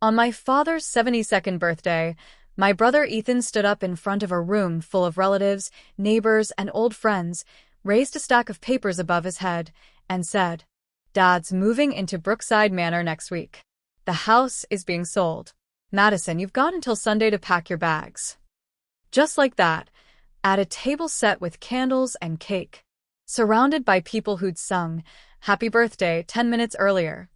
On my father's 72nd birthday, my brother Ethan stood up in front of a room full of relatives, neighbors, and old friends, raised a stack of papers above his head, and said, "Dad's moving into Brookside Manor next week. The house is being sold. Madison, you've got until Sunday to pack your bags." Just like that, at a table set with candles and cake, surrounded by people who'd sung "Happy Birthday" 10 minutes earlier,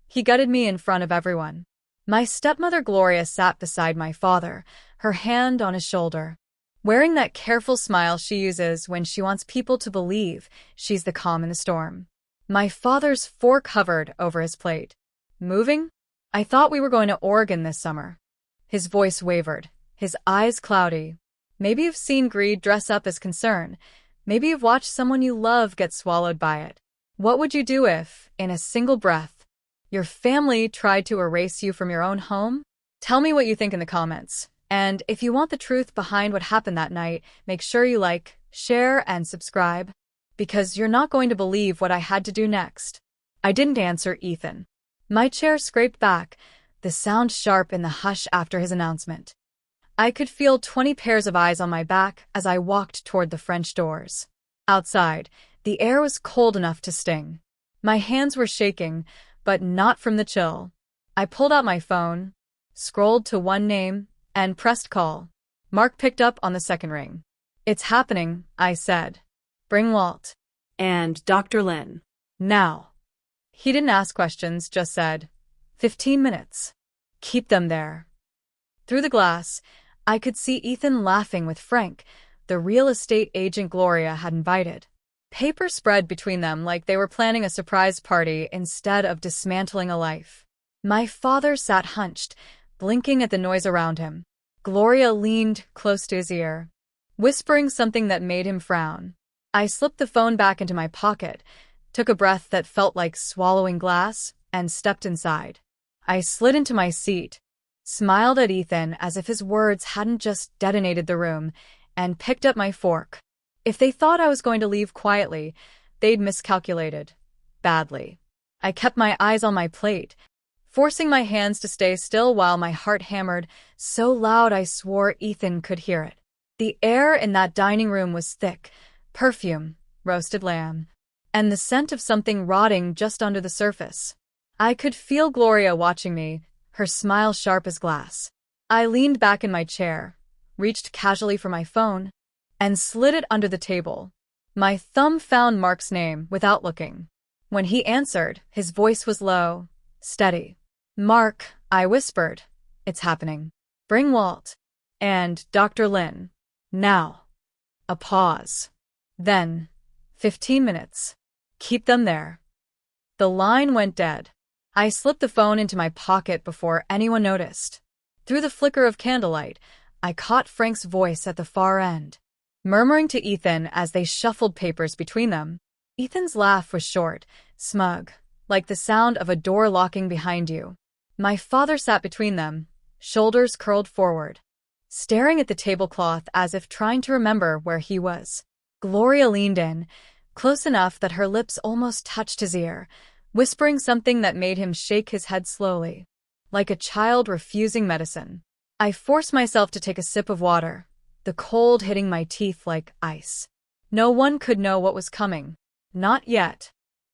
he gutted me in front of everyone. My stepmother Gloria sat beside my father, her hand on his shoulder, wearing that careful smile she uses when she wants people to believe she's the calm in the storm. My father's fork hovered over his plate. "Moving? I thought we were going to Oregon this summer." His voice wavered, his eyes cloudy. "Maybe you've seen greed dress up as concern. Maybe you've watched someone you love get swallowed by it. What would you do if, in a single breath, your family tried to erase you from your own home?" Tell me what you think in the comments. And if you want the truth behind what happened that night, make sure you like, share, and subscribe, because you're not going to believe what I had to do next. I didn't answer Ethan. My chair scraped back, the sound sharp in the hush after his announcement. I could feel 20 pairs of eyes on my back as I walked toward the French doors. Outside, the air was cold enough to sting. My hands were shaking, but not from the chill. I pulled out my phone, scrolled to one name, and pressed call. Mark picked up on the second ring. "It's happening," I said. "Bring Walt." And Dr. Lynn. "Now." He didn't ask questions, just said, 15 minutes. Keep them there." Through the glass, I could see Ethan laughing with Frank, the real estate agent Gloria had invited. Paper spread between them like they were planning a surprise party instead of dismantling a life. My father sat hunched, blinking at the noise around him. Gloria leaned close to his ear, whispering something that made him frown. I slipped the phone back into my pocket, took a breath that felt like swallowing glass, and stepped inside. I slid into my seat, smiled at Ethan as if his words hadn't just detonated the room, and picked up my fork. If they thought I was going to leave quietly, they'd miscalculated. Badly. I kept my eyes on my plate, forcing my hands to stay still while my heart hammered so loud I swore Ethan could hear it. The air in that dining room was thick, perfume, roasted lamb, and the scent of something rotting just under the surface. I could feel Gloria watching me, her smile sharp as glass. I leaned back in my chair, reached casually for my phone, and slid it under the table. My thumb found Mark's name without looking. When he answered, his voice was low, steady. "Mark," I whispered. "It's happening. Bring Walt. And Dr. Lynn. Now." A pause. Then, 15 minutes. Keep them there. The line went dead. I slipped the phone into my pocket before anyone noticed. Through the flicker of candlelight, I caught Frank's voice at the far end, murmuring to Ethan as they shuffled papers between them. Ethan's laugh was short, smug, like the sound of a door locking behind you. My father sat between them, shoulders curled forward, staring at the tablecloth as if trying to remember where he was. Gloria leaned in, close enough that her lips almost touched his ear, whispering something that made him shake his head slowly, like a child refusing medicine. I forced myself to take a sip of water, the cold hitting my teeth like ice. No one could know what was coming. Not yet.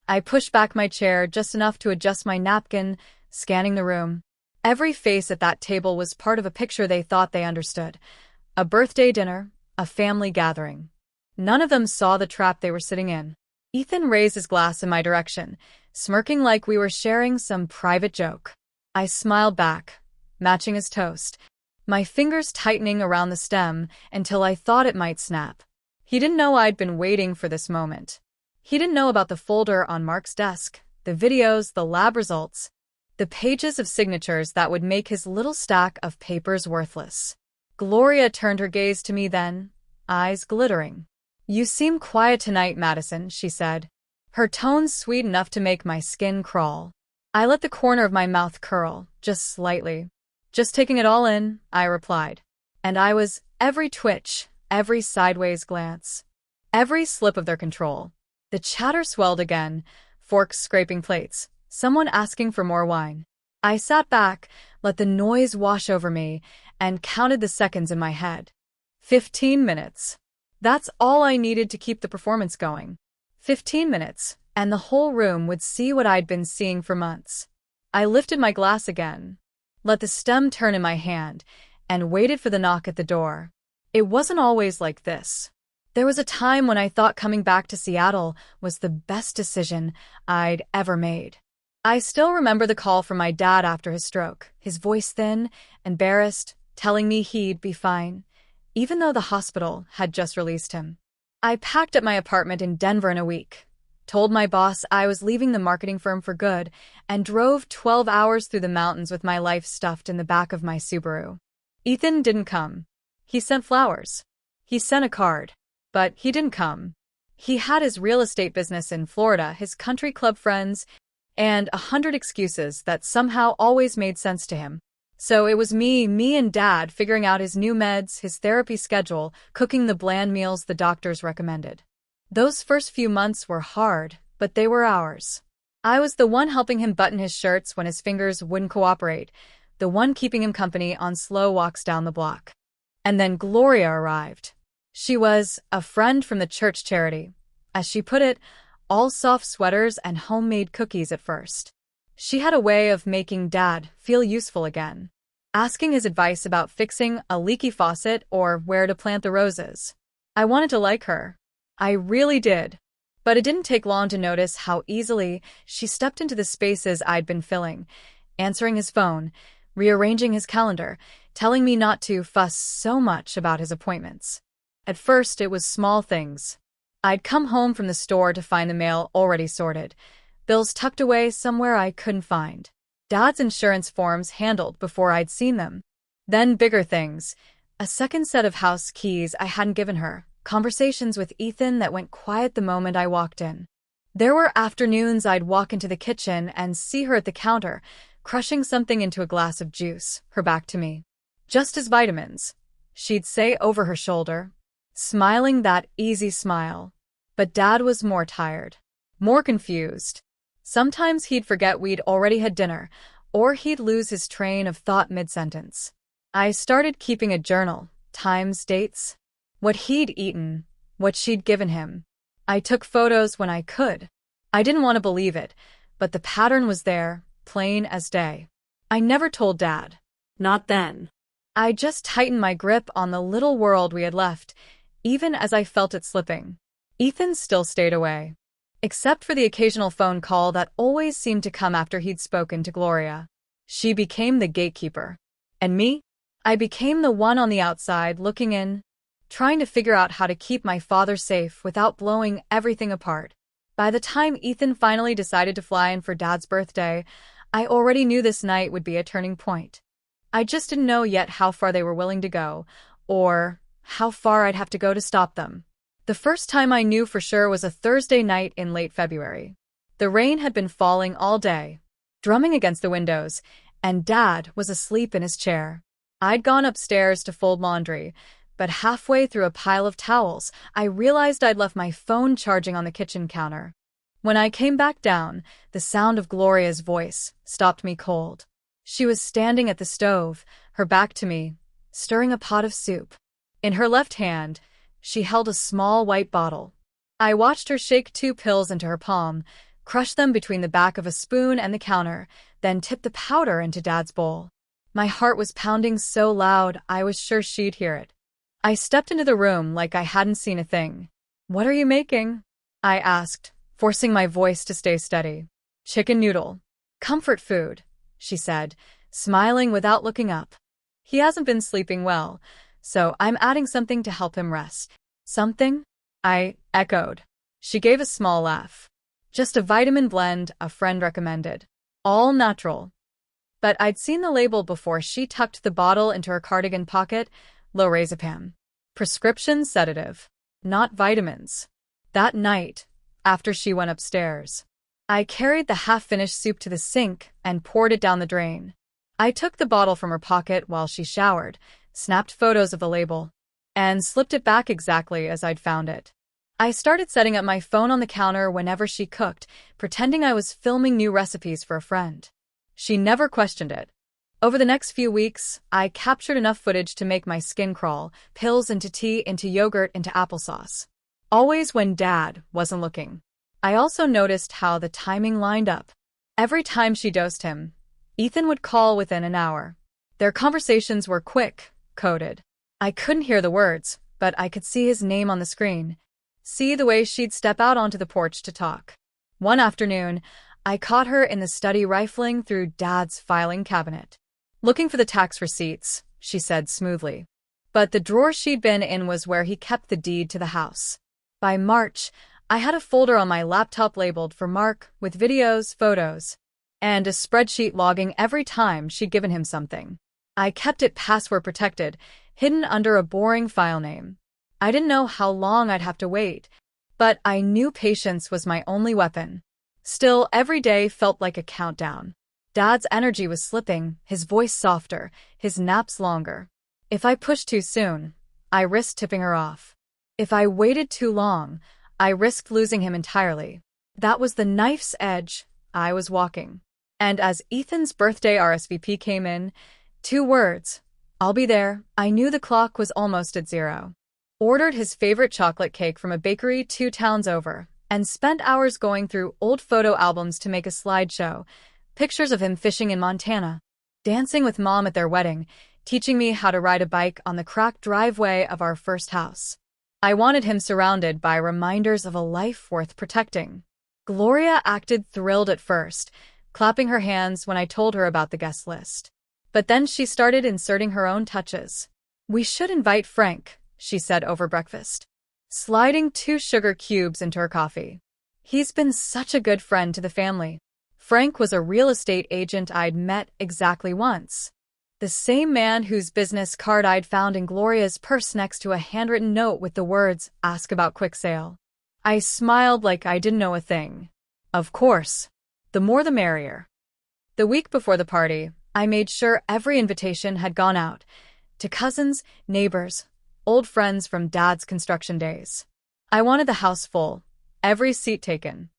I pushed back my chair just enough to adjust my napkin, scanning the room. Every face at that table was part of a picture they thought they understood. A birthday dinner, a family gathering. None of them saw the trap they were sitting in. Ethan raised his glass in my direction, smirking like we were sharing some private joke. I smiled back, matching his toast, my fingers tightening around the stem until I thought it might snap. He didn't know I'd been waiting for this moment. He didn't know about the folder on Mark's desk, the videos, the lab results, the pages of signatures that would make his little stack of papers worthless. Gloria turned her gaze to me then, eyes glittering. "You seem quiet tonight, Madison," she said, her tone sweet enough to make my skin crawl. I let the corner of my mouth curl, just slightly. "Just taking it all in," I replied. And I was every twitch, every sideways glance, every slip of their control. The chatter swelled again, forks scraping plates, someone asking for more wine. I sat back, let the noise wash over me, and counted the seconds in my head. 15 minutes. That's all I needed to keep the performance going. 15 minutes, and the whole room would see what I'd been seeing for months. I lifted my glass again, let the stem turn in my hand, and waited for the knock at the door. It wasn't always like this. There was a time when I thought coming back to Seattle was the best decision I'd ever made. I still remember the call from my dad after his stroke, his voice thin, embarrassed, telling me he'd be fine, even though the hospital had just released him. I packed up my apartment in Denver in a week, told my boss I was leaving the marketing firm for good, and drove 12 hours through the mountains with my life stuffed in the back of my Subaru. Ethan didn't come. He sent flowers. He sent a card. But he didn't come. He had his real estate business in Florida, his country club friends, and 100 excuses that somehow always made sense to him. So it was me and Dad figuring out his new meds, his therapy schedule, cooking the bland meals the doctors recommended. Those first few months were hard, but they were ours. I was the one helping him button his shirts when his fingers wouldn't cooperate, the one keeping him company on slow walks down the block. And then Gloria arrived. She was a friend from the church charity. As she put it, all soft sweaters and homemade cookies at first. She had a way of making Dad feel useful again, asking his advice about fixing a leaky faucet or where to plant the roses. I wanted to like her. I really did. But it didn't take long to notice how easily she stepped into the spaces I'd been filling, answering his phone, rearranging his calendar, telling me not to fuss so much about his appointments. At first, it was small things. I'd come home from the store to find the mail already sorted, bills tucked away somewhere I couldn't find, Dad's insurance forms handled before I'd seen them. Then bigger things, a second set of house keys I hadn't given her, conversations with Ethan that went quiet the moment I walked in. There were afternoons I'd walk into the kitchen and see her at the counter, crushing something into a glass of juice, her back to me. Just as vitamins, she'd say over her shoulder, smiling that easy smile. But Dad was more tired, more confused. Sometimes he'd forget we'd already had dinner, or he'd lose his train of thought mid-sentence. I started keeping a journal, times, dates, what he'd eaten, what she'd given him. I took photos when I could. I didn't want to believe it, but the pattern was there, plain as day. I never told Dad. Not then. I just tightened my grip on the little world we had left, even as I felt it slipping. Ethan still stayed away, except for the occasional phone call that always seemed to come after he'd spoken to Gloria. She became the gatekeeper. And me? I became the one on the outside looking in, trying to figure out how to keep my father safe without blowing everything apart. By the time Ethan finally decided to fly in for Dad's birthday, I already knew this night would be a turning point. I just didn't know yet how far they were willing to go, or how far I'd have to go to stop them. The first time I knew for sure was a Thursday night in late February. The rain had been falling all day, drumming against the windows, and Dad was asleep in his chair. I'd gone upstairs to fold laundry, but halfway through a pile of towels, I realized I'd left my phone charging on the kitchen counter. When I came back down, the sound of Gloria's voice stopped me cold. She was standing at the stove, her back to me, stirring a pot of soup. In her left hand, she held a small white bottle. I watched her shake 2 pills into her palm, crush them between the back of a spoon and the counter, then tip the powder into Dad's bowl. My heart was pounding so loud I was sure she'd hear it. I stepped into the room like I hadn't seen a thing. "What are you making?" I asked, forcing my voice to stay steady. "Chicken noodle. Comfort food," she said, smiling without looking up. "He hasn't been sleeping well, so I'm adding something to help him rest." "Something?" I echoed. She gave a small laugh. "Just a vitamin blend a friend recommended. All natural." But I'd seen the label before she tucked the bottle into her cardigan pocket, lorazepam. Prescription sedative, not vitamins. That night, after she went upstairs, I carried the half-finished soup to the sink and poured it down the drain. I took the bottle from her pocket while she showered, snapped photos of the label, and slipped it back exactly as I'd found it. I started setting up my phone on the counter whenever she cooked, pretending I was filming new recipes for a friend. She never questioned it. Over the next few weeks, I captured enough footage to make my skin crawl, pills into tea, into yogurt, into applesauce. Always when Dad wasn't looking. I also noticed how the timing lined up. Every time she dosed him, Ethan would call within an hour. Their conversations were quick, coded. I couldn't hear the words, but I could see his name on the screen. See the way she'd step out onto the porch to talk. One afternoon, I caught her in the study rifling through Dad's filing cabinet. Looking for the tax receipts, she said smoothly. But the drawer she'd been in was where he kept the deed to the house. By March, I had a folder on my laptop labeled for Mark with videos, photos, and a spreadsheet logging every time she'd given him something. I kept it password protected, hidden under a boring file name. I didn't know how long I'd have to wait, but I knew patience was my only weapon. Still, every day felt like a countdown. Dad's energy was slipping, his voice softer, his naps longer. If I pushed too soon, I risked tipping her off. If I waited too long, I risked losing him entirely. That was the knife's edge I was walking. And as Ethan's birthday RSVP came in, 2 words, "I'll be there," I knew the clock was almost at 0. Ordered his favorite chocolate cake from a bakery 2 towns over, and spent hours going through old photo albums to make a slideshow, pictures of him fishing in Montana, dancing with Mom at their wedding, teaching me how to ride a bike on the cracked driveway of our first house. I wanted him surrounded by reminders of a life worth protecting. Gloria acted thrilled at first, clapping her hands when I told her about the guest list. But then she started inserting her own touches. "We should invite Frank," she said over breakfast, sliding 2 sugar cubes into her coffee. "He's been such a good friend to the family." Frank was a real estate agent I'd met exactly once. The same man whose business card I'd found in Gloria's purse next to a handwritten note with the words, "Ask about quick sale." I smiled like I didn't know a thing. Of course. The more the merrier. The week before the party, I made sure every invitation had gone out. To cousins, neighbors, old friends from Dad's construction days. I wanted the house full. Every seat taken.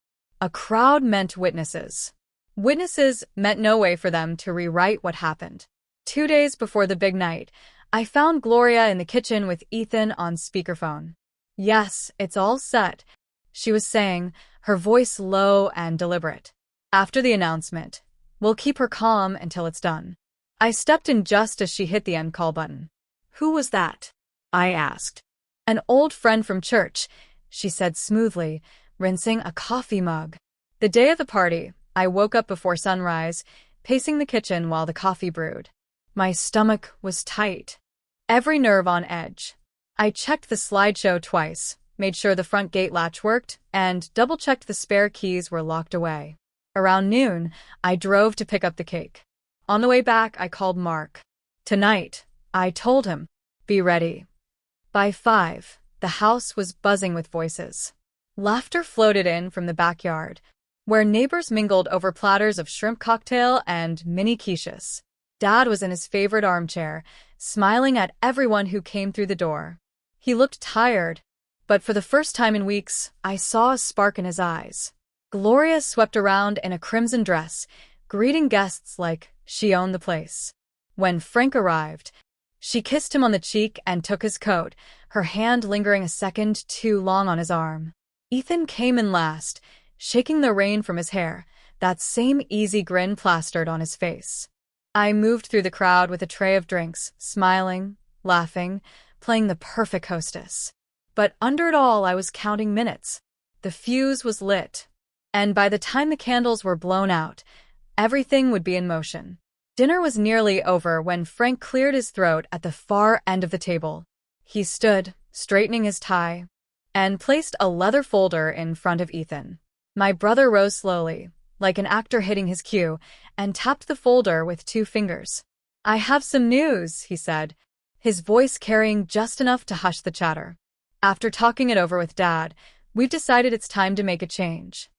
A crowd meant witnesses. Witnesses meant no way for them to rewrite what happened. 2 days before the big night, I found Gloria in the kitchen with Ethan on speakerphone. "Yes, it's all set," she was saying, her voice low and deliberate. After the announcement, "We'll keep her calm until it's done." I stepped in just as she hit the end call button. "Who was that?" I asked. "An old friend from church," she said smoothly, rinsing a coffee mug. The day of the party, I woke up before sunrise, pacing the kitchen while the coffee brewed. My stomach was tight, every nerve on edge. I checked the slideshow twice, made sure the front gate latch worked, and double-checked the spare keys were locked away. Around noon, I drove to pick up the cake. On the way back, I called Mark. "Tonight," I told him. "Be ready." By 5, the house was buzzing with voices. Laughter floated in from the backyard, where neighbors mingled over platters of shrimp cocktail and mini quiches. Dad was in his favorite armchair, smiling at everyone who came through the door. He looked tired, but for the first time in weeks, I saw a spark in his eyes. Gloria swept around in a crimson dress, greeting guests like she owned the place. When Frank arrived, she kissed him on the cheek and took his coat, her hand lingering a second too long on his arm. Ethan came in last, shaking the rain from his hair, that same easy grin plastered on his face. I moved through the crowd with a tray of drinks, smiling, laughing, playing the perfect hostess. But under it all, I was counting minutes. The fuse was lit, and by the time the candles were blown out, everything would be in motion. Dinner was nearly over when Frank cleared his throat at the far end of the table. He stood, straightening his tie, and placed a leather folder in front of Ethan. My brother rose slowly, like an actor hitting his cue, and tapped the folder with 2 fingers. "I have some news," he said, his voice carrying just enough to hush the chatter. "After talking it over with Dad, we've decided it's time to make a change.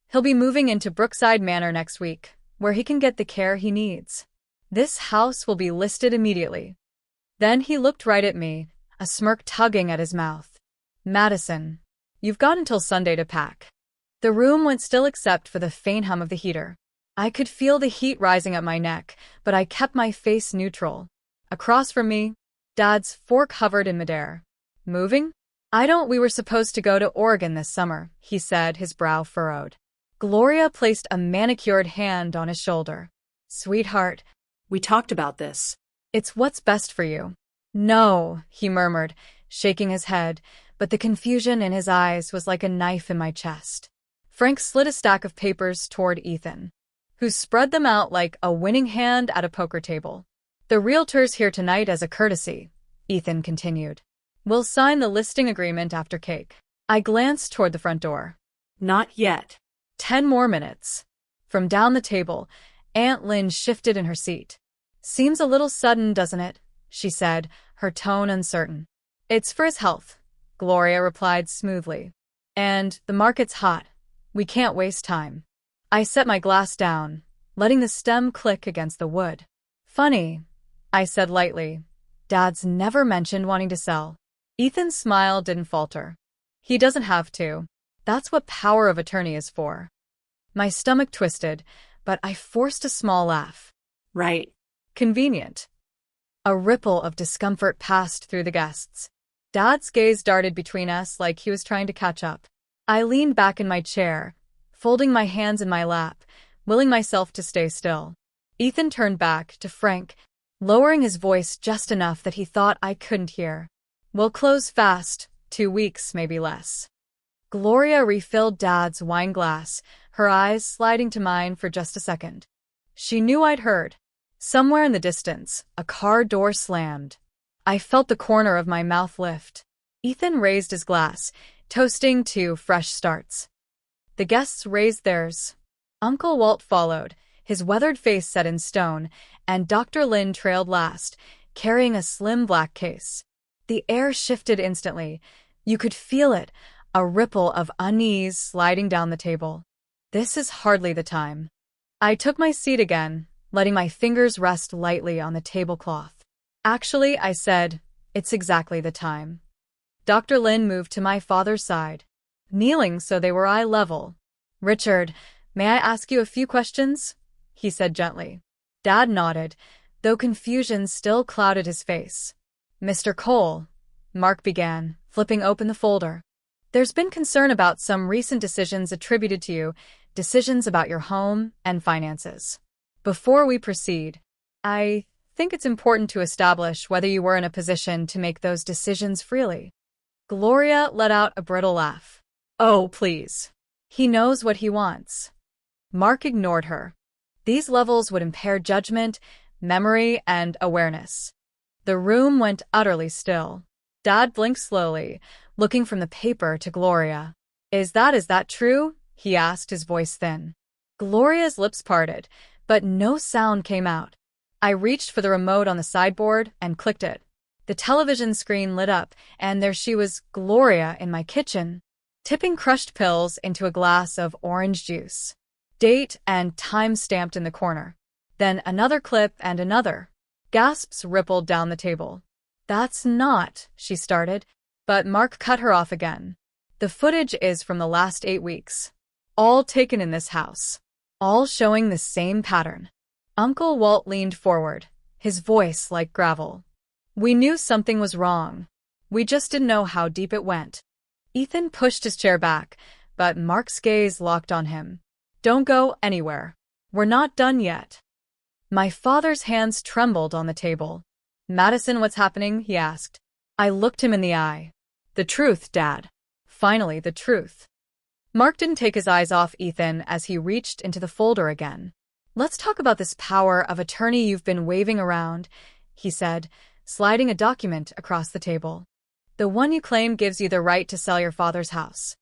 He'll be moving into Brookside Manor next week, where he can get the care he needs. This house will be listed immediately." Then he looked right at me, a smirk tugging at his mouth. "Madison, you've got until Sunday to pack." The room went still except for the faint hum of the heater. I could feel the heat rising up my neck, but I kept my face neutral. Across from me, Dad's fork hovered in midair. Moving? We were supposed to go to Oregon this summer, he said, his brow furrowed. Gloria placed a manicured hand on his shoulder. Sweetheart, We talked about this. it's what's best for you. No, he murmured, shaking his head, but the confusion in his eyes was like a knife in my chest. Frank slid a stack of papers toward Ethan, who spread them out like a winning hand at a poker table. The realtor's here tonight as a courtesy, Ethan continued. We'll sign the listing agreement after cake. I glanced toward the front door. Not yet. 10 more minutes. From down the table, Aunt Lynn shifted in her seat. Seems a little sudden, doesn't it? She said, her tone uncertain. It's for his health, Gloria replied smoothly. And the market's hot. We can't waste time. I set my glass down, letting the stem click against the wood. Funny, I said lightly. Dad's never mentioned wanting to sell. Ethan's smile didn't falter. He doesn't have to. That's what power of attorney is for. My stomach twisted, but I forced a small laugh. Right. Convenient. A ripple of discomfort passed through the guests. Dad's gaze darted between us like he was trying to catch up. I leaned back in my chair, folding my hands in my lap, willing myself to stay still. Ethan turned back to Frank, lowering his voice just enough that he thought I couldn't hear. We'll close fast, 2 weeks, maybe less. Gloria refilled Dad's wine glass, her eyes sliding to mine for just a second. She knew I'd heard. Somewhere in the distance, a car door slammed. I felt the corner of my mouth lift. Ethan raised his glass, toasting to fresh starts. The guests raised theirs. Uncle Walt followed, his weathered face set in stone, and Dr. Lynn trailed last, carrying a slim black case. The air shifted instantly. You could feel it, a ripple of unease sliding down the table. This is hardly the time. I took my seat again, letting my fingers rest lightly on the tablecloth. Actually, I said, it's exactly the time. Dr. Lynn moved to my father's side, kneeling so they were eye level. Richard, may I ask you a few questions? He said gently. Dad nodded, though confusion still clouded his face. Mr. Cole, Mark began, flipping open the folder. There's been concern about some recent decisions attributed to you, decisions about your home and finances. Before we proceed, I think it's important to establish whether you were in a position to make those decisions freely. Gloria let out a brittle laugh. Oh, please. He knows what he wants. Mark ignored her. These levels would impair judgment, memory, and awareness. The room went utterly still. Dad blinked slowly, looking from the paper to Gloria. Is that true? He asked, his voice thin. Gloria's lips parted, but no sound came out. I reached for the remote on the sideboard and clicked it. The television screen lit up, and there she was, Gloria, in my kitchen, tipping crushed pills into a glass of orange juice. Date and time stamped in the corner. Then another clip and another. Gasps rippled down the table. That's not, she started, but Mark cut her off again. The footage is from the last 8 weeks. All taken in this house. All showing the same pattern. Uncle Walt leaned forward, his voice like gravel. We knew something was wrong. We just didn't know how deep it went. Ethan pushed his chair back, but Mark's gaze locked on him. Don't go anywhere. We're not done yet. My father's hands trembled on the table. Madison, what's happening? He asked. I looked him in the eye. The truth, Dad. Finally, the truth. Mark didn't take his eyes off Ethan as he reached into the folder again. Let's talk about this power of attorney you've been waving around, he said, sliding a document across the table. The one you claim gives you the right to sell your father's house.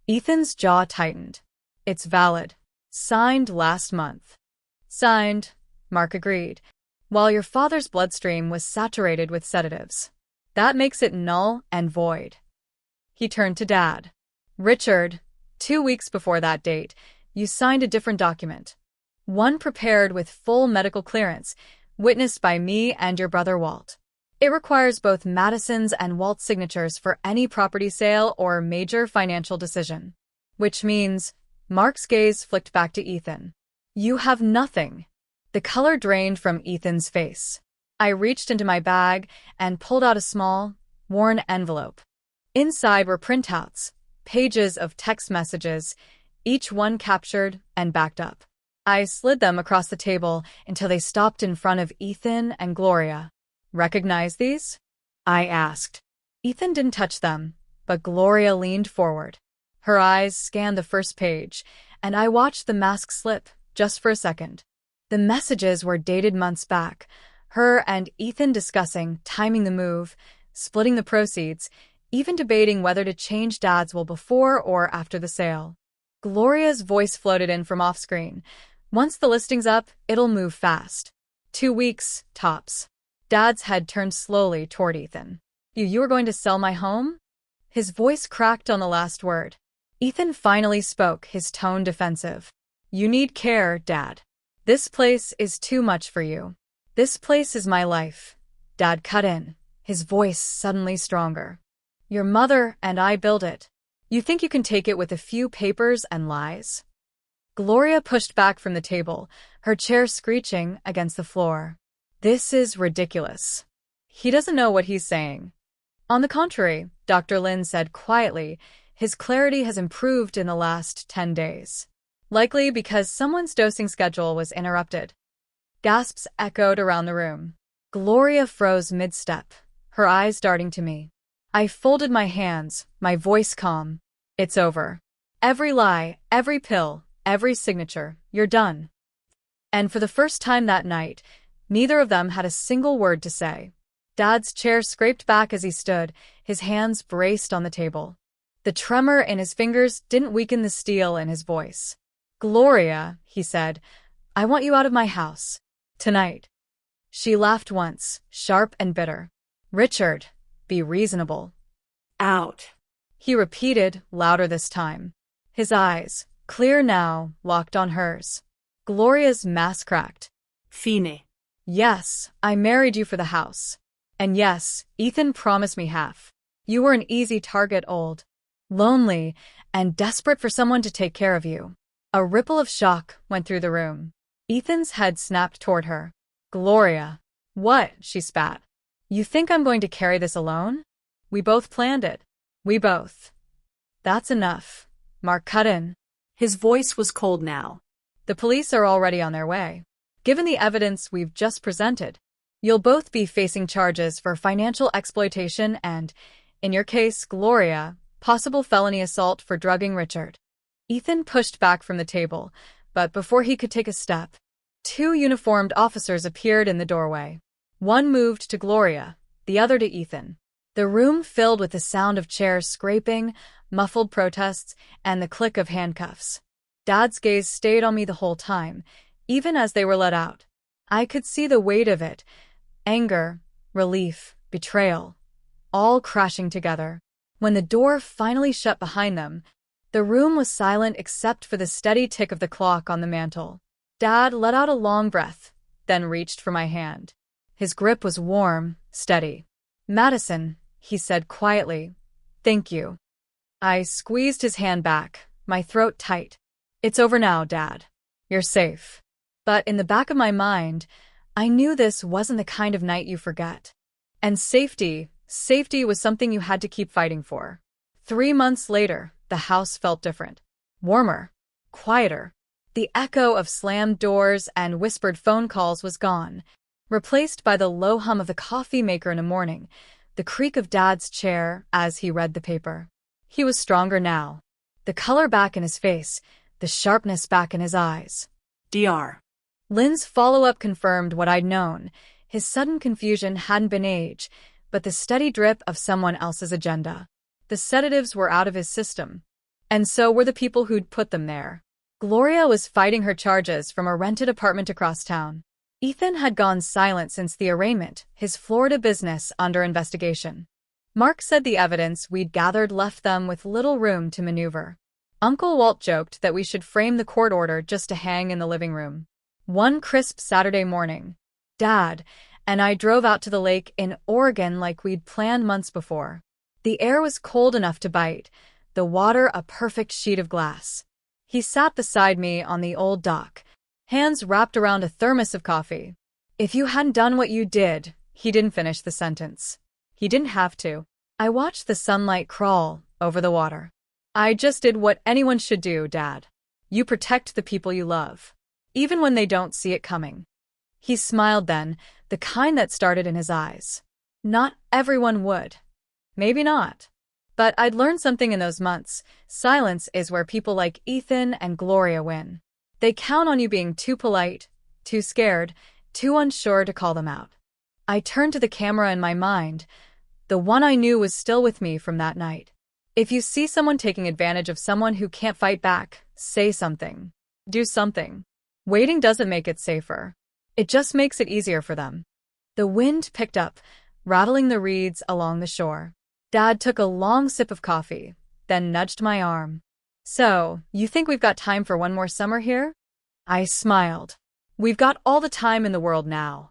Ethan's jaw tightened. It's valid. Signed last month. Signed, Mark agreed, while your father's bloodstream was saturated with sedatives. That makes it null and void. He turned to Dad. Richard, 2 weeks before that date, you signed a different document. One prepared with full medical clearance, witnessed by me and your brother Walt. It requires both Madison's and Walt's signatures for any property sale or major financial decision. Which means, Mark's gaze flicked back to Ethan. You have nothing. The color drained from Ethan's face. I reached into my bag and pulled out a small, worn envelope. Inside were printouts, pages of text messages, each one captured and backed up. I slid them across the table until they stopped in front of Ethan and Gloria. Recognize these? I asked. Ethan didn't touch them, but Gloria leaned forward. Her eyes scanned the first page, and I watched the mask slip, just for a second. The messages were dated months back, her and Ethan discussing timing the move, splitting the proceeds, even debating whether to change Dad's will before or after the sale. Gloria's voice floated in from off-screen. Once the listing's up, it'll move fast. 2 weeks, tops. Dad's head turned slowly toward Ethan. You were going to sell my home? His voice cracked on the last word. Ethan finally spoke, his tone defensive. You need care, Dad. This place is too much for you. This place is my life. Dad cut in, his voice suddenly stronger. Your mother and I built it. You think you can take it with a few papers and lies? Gloria pushed back from the table, her chair screeching against the floor. This is ridiculous. He doesn't know what he's saying. On the contrary, Dr. Lin said quietly, his clarity has improved in the last 10 days. Likely because someone's dosing schedule was interrupted. Gasps echoed around the room. Gloria froze mid-step, her eyes darting to me. I folded my hands, my voice calm. It's over. Every lie, every pill, every signature, you're done. And for the first time that night, neither of them had a single word to say. Dad's chair scraped back as he stood, his hands braced on the table. The tremor in his fingers didn't weaken the steel in his voice. Gloria, he said, I want you out of my house. Tonight. She laughed once, sharp and bitter. Richard, be reasonable. Out. He repeated, louder this time. His eyes, clear now, locked on hers. Gloria's mask cracked. Fine. Yes, I married you for the house. And yes, Ethan promised me half. You were an easy target, old. Lonely, and desperate for someone to take care of you. A ripple of shock went through the room. Ethan's head snapped toward her. Gloria. What? She spat. You think I'm going to carry this alone? We both planned it. We both. That's enough. Mark cut in. His voice was cold now. The police are already on their way. Given the evidence we've just presented, you'll both be facing charges for financial exploitation and, in your case, Gloria, possible felony assault for drugging Richard. Ethan pushed back from the table, but before he could take a step, 2 uniformed officers appeared in the doorway. One moved to Gloria, the other to Ethan. The room filled with the sound of chairs scraping, muffled protests, and the click of handcuffs. Dad's gaze stayed on me the whole time, even as they were let out. I could see the weight of it. Anger, relief, betrayal, all crashing together. When the door finally shut behind them, the room was silent except for the steady tick of the clock on the mantel. Dad let out a long breath, then reached for my hand. His grip was warm, steady. Madison, he said quietly, thank you. I squeezed his hand back, my throat tight. It's over now, Dad. You're safe. But in the back of my mind, I knew this wasn't the kind of night you forget. And safety was something you had to keep fighting for. 3 months later, the house felt different. Warmer. Quieter. The echo of slammed doors and whispered phone calls was gone, replaced by the low hum of the coffee maker in the morning, the creak of Dad's chair as he read the paper. He was stronger now. The color back in his face, the sharpness back in his eyes. Dr. Lynn's follow-up confirmed what I'd known. His sudden confusion hadn't been age, but the steady drip of someone else's agenda. The sedatives were out of his system. And so were the people who'd put them there. Gloria was fighting her charges from a rented apartment across town. Ethan had gone silent since the arraignment, his Florida business under investigation. Mark said the evidence we'd gathered left them with little room to maneuver. Uncle Walt joked that we should frame the court order just to hang in the living room. One crisp Saturday morning, Dad and I drove out to the lake in Oregon like we'd planned months before. The air was cold enough to bite, the water a perfect sheet of glass. He sat beside me on the old dock, hands wrapped around a thermos of coffee. If you hadn't done what you did, he didn't finish the sentence. He didn't have to. I watched the sunlight crawl over the water. I just did what anyone should do, Dad. You protect the people you love, even when they don't see it coming. He smiled then, the kind that started in his eyes. Not everyone would. Maybe not. But I'd learned something in those months. Silence is where people like Ethan and Gloria win. They count on you being too polite, too scared, too unsure to call them out. I turned to the camera in my mind, the one I knew was still with me from that night. If you see someone taking advantage of someone who can't fight back, say something. Do something. Waiting doesn't make it safer. It just makes it easier for them. The wind picked up, rattling the reeds along the shore. Dad took a long sip of coffee, then nudged my arm. So, you think we've got time for one more summer here? I smiled. We've got all the time in the world now.